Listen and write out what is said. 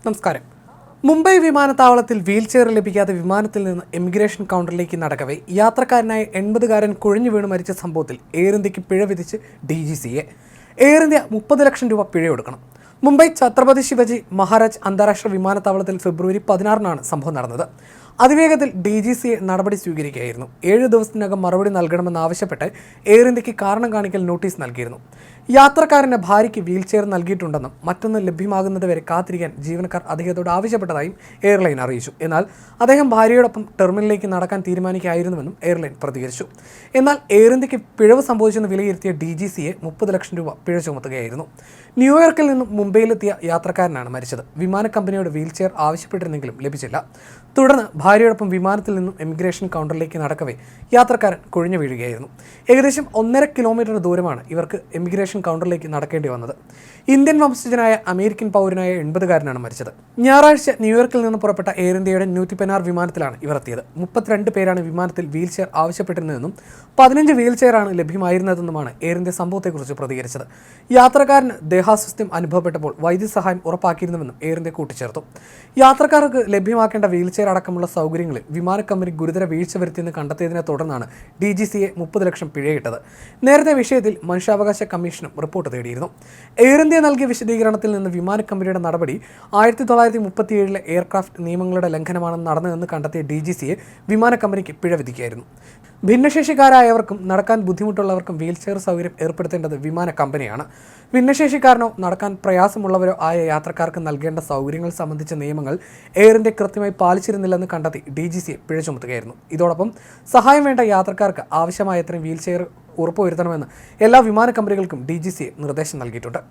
നമസ്കാരം. മുംബൈ വിമാനത്താവളത്തിൽ വീൽചെയർ ലഭിക്കാതെ വിമാനത്തിൽ നിന്ന് ഇമിഗ്രേഷൻ കൗണ്ടറിലേക്ക് നടക്കവേ യാത്രക്കാരനായ 80-കാരൻ കുഴഞ്ഞു വീണ് മരിച്ച സംഭവത്തിൽ എയർ ഇന്ത്യക്ക് പിഴ വിധിച്ച് DGCA. എയർ ഇന്ത്യ 30 ലക്ഷം രൂപ പിഴ കൊടുക്കണം. മുംബൈ ഛത്രപതി ശിവജി മഹാരാജ് അന്താരാഷ്ട്ര വിമാനത്താവളത്തിൽ ഫെബ്രുവരി 16-നാണ് സംഭവം നടന്നത്. അതിവേഗത്തിൽ DGCA നടപടി സ്വീകരിക്കുകയായിരുന്നു. 7 ദിവസത്തിനകം മറുപടി നൽകണമെന്നാവശ്യപ്പെട്ട് എയർ ഇന്ത്യക്ക് കാരണം കാണിക്കൽ നോട്ടീസ് നൽകിയിരുന്നു. യാത്രക്കാരൻ്റെ ഭാര്യയ്ക്ക് വീൽചെയർ നൽകിയിട്ടുണ്ടെന്നും മറ്റൊന്ന് ലഭ്യമാകുന്നതുവരെ കാത്തിരിക്കാൻ ജീവനക്കാർ അദ്ദേഹത്തോട് ആവശ്യപ്പെട്ടതായും എയർലൈൻ അറിയിച്ചു. എന്നാൽ അദ്ദേഹം ഭാര്യയോടൊപ്പം ടെർമിനലിലേക്ക് നടക്കാൻ തീരുമാനിക്കുകയായിരുന്നുവെന്നും എയർലൈൻ പ്രതികരിച്ചു. എന്നാൽ എയർ ഇന്ത്യക്ക് പിഴവ് സംഭവിച്ചെന്ന് വിലയിരുത്തിയ DGCA 30 ലക്ഷം രൂപ പിഴ ചുമത്തുകയായിരുന്നു. ന്യൂയോർക്കിൽ നിന്നും മുംബൈയിലെത്തിയ യാത്രക്കാരനാണ് മരിച്ചത്. വിമാന കമ്പനിയോട് വീൽചെയർ ആവശ്യപ്പെട്ടിരുന്നെങ്കിലും ലഭിച്ചില്ല. തുടർന്ന് ഭാര്യയോടൊപ്പം വിമാനത്തിൽ നിന്നും ഇമിഗ്രേഷൻ കൗണ്ടറിലേക്ക് നടക്കവേ യാത്രക്കാരൻ കുഴഞ്ഞു വീഴുകയായിരുന്നു. ഏകദേശം 1.5 കിലോമീറ്റർ ദൂരമാണ് ഇവർക്ക് ഇമിഗ്രേഷൻ കൗണ്ടറിലേക്ക് നടക്കേണ്ടി വന്നത്. ഇന്ത്യൻ വംശജനായ അമേരിക്കൻ പൗരനായ 80-കാരനാണ് മരിച്ചത്. ഞായറാഴ്ച ന്യൂയോർക്കിൽ നിന്ന് പുറപ്പെട്ട എയർ ഇന്ത്യയുടെ ന്യൂറ്റിപെനാർ വിമാനത്തിലാണ് ഇവർ എത്തിയത്. 32 പേരാണ് വിമാനത്തിൽ വീൽചെയർ ആവശ്യപ്പെട്ടിരുന്നതെന്നും 15 വീൽചെയറാണ് ലഭ്യമായിരുന്നതെന്നുമാണ് എയർ ഇന്ത്യ സംഭവത്തെക്കുറിച്ച് പ്രതികരിച്ചത്. യാത്രക്കാരന് ദേഹാസ്വാസ്ഥ്യം അനുഭവപ്പെട്ടപ്പോൾ വൈദ്യസഹായം ഉറപ്പാക്കിയിരുന്നുവെന്നും എയർ ഇന്ത്യ കൂട്ടിച്ചേർത്തു. യാത്രക്കാർക്ക് ലഭ്യമാക്കേണ്ട വീൽചെയർ അടക്കമുള്ള സൗകര്യങ്ങളിൽ വിമാന കമ്പനി ഗുരുതര വീഴ്ച വരുത്തിയെന്ന് കണ്ടെത്തിയതിനെ തുടർന്നാണ് DGCA 30 ലക്ഷം പിഴയിട്ടത്. നേരത്തെ വിഷയത്തിൽ മനുഷ്യാവകാശ കമ്മീഷനും റിപ്പോർട്ട് തേടിയിരുന്നു. എയർ ഇന്ത്യ നൽകിയ വിശദീകരണത്തിൽ നിന്ന് വിമാന കമ്പനിയുടെ നടപടി 1937 എയർക്രാഫ്റ്റ് നിയമങ്ങളുടെ ലംഘനമാണെന്ന് നടന്നതെന്ന് കണ്ടെത്തിയ DGCA വിമാന കമ്പനിക്ക് പിഴ വിധിക്കുകയായിരുന്നു. ഭിന്നശേഷിക്കാരായവർക്കും നടക്കാൻ ബുദ്ധിമുട്ടുള്ളവർക്കും വീൽചെയർ സൗകര്യം ഏർപ്പെടുത്തേണ്ടത് വിമാന കമ്പനിയാണ്. ഭിന്നശേഷിക്കാരനോ നടക്കാൻ പ്രയാസമുള്ളവരോ ആയ യാത്രക്കാർക്ക് നൽകേണ്ട സൗകര്യങ്ങൾ സംബന്ധിച്ച നിയമങ്ങൾ എയർ ഇന്ത്യ കൃത്യമായി പാലിച്ചിരുന്നില്ലെന്ന് കണ്ടെത്തി DGCA പിഴ ചുമത്തുകയായിരുന്നു. ഇതോടൊപ്പം സഹായം വേണ്ട യാത്രക്കാർക്ക് ആവശ്യമായത്രയും വീൽചെയർ ഉറപ്പുവരുത്തണമെന്ന് എല്ലാ വിമാന കമ്പനികൾക്കും DGCA നിർദ്ദേശം നൽകിയിട്ടുണ്ട്.